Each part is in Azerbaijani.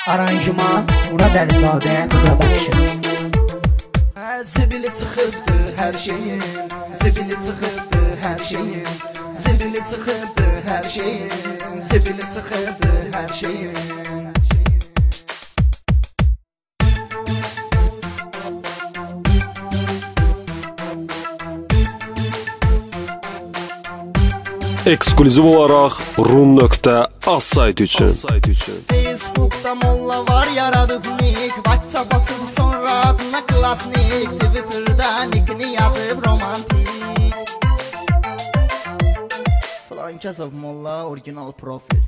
Aranjman Murad Əlizadə Production. Zibili çıxıbdı hər şeyin, zibili çıxıbdı hər şeyin, zibili çıxıbdı hər şeyin, zibili çıxıbdı hər şeyin. Ekskluziv olaraq rum.az saytı üçün. Facebook'da molla var yaradıb nick, WhatsApp açıb sonra adına klasnik, Twitter'da nickini yazıb romantik. Flankasov molla orijinal profil.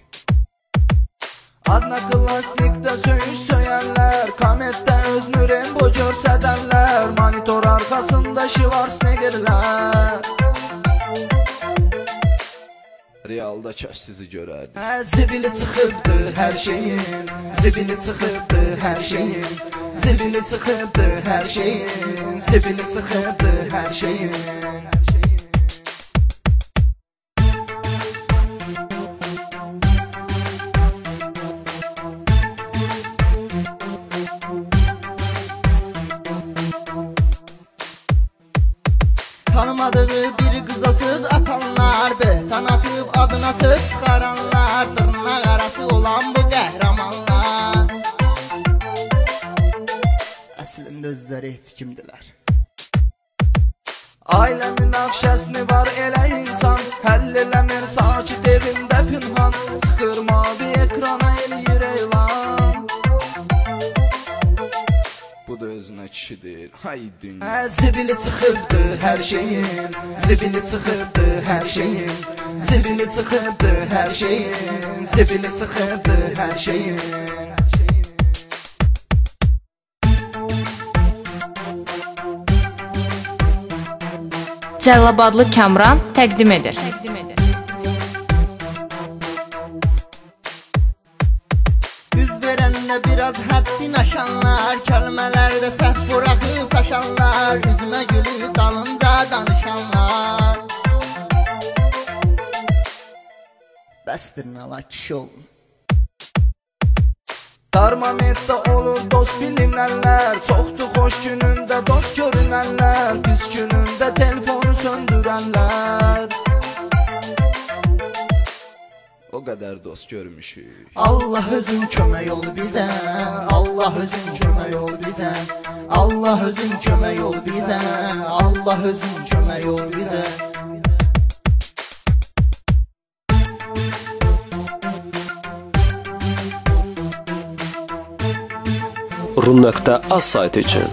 Adına klasnikdə söyüş söyənlər, kommentdə öz Nürembo görsədənlər, monitor arxasında Schwarzeneggerlər. Realda kaş sizi görərdik. Zibili çıxıbdı hər şeyin, zibili çıxıbdı hər şeyin, zibili çıxıbdı hər şeyin, zibili çıxıbdı hər şeyin. Tanımadığı bir qıza söz atanlar, behtan atıb adına söz çıxaranlar, dırnaq arası olan bu qəhrəmanlar. Əslində özləri heç kimdilər. Ailəmin akşəsini var elə insan, həll eləmir sakit evində pünhan, çıxır mavi ekrana eləyir elan. Bu da özünə kişidir, hay dünya. Zibili çıxıbdı hər şeyin, zibili çıxıbdı hər şeyin, zibili çıxıbdı hər şeyin, zibili çıxıbdı hər şeyin. Cəlilabadlı Kamran təqdim edir. Üz verəndə biraz həddin aşanlar, kəlmələrdə səhv buraxıb taşanlar, üzümə gülüb dalınca danışanlar. Bəsdir nala kişi olun. Termometrdə olur dost bilinənlər, çoxdur xoş günündə dost görünənlər, pis günündə telefonu söndürənlər. O qədər dost görmüşük. Allah özün kömək ol bizə, Allah özün kömək ol bizə, Allah özün kömək ol bizə, Allah özün kömək ol bizə. Rum.az saytı üçün.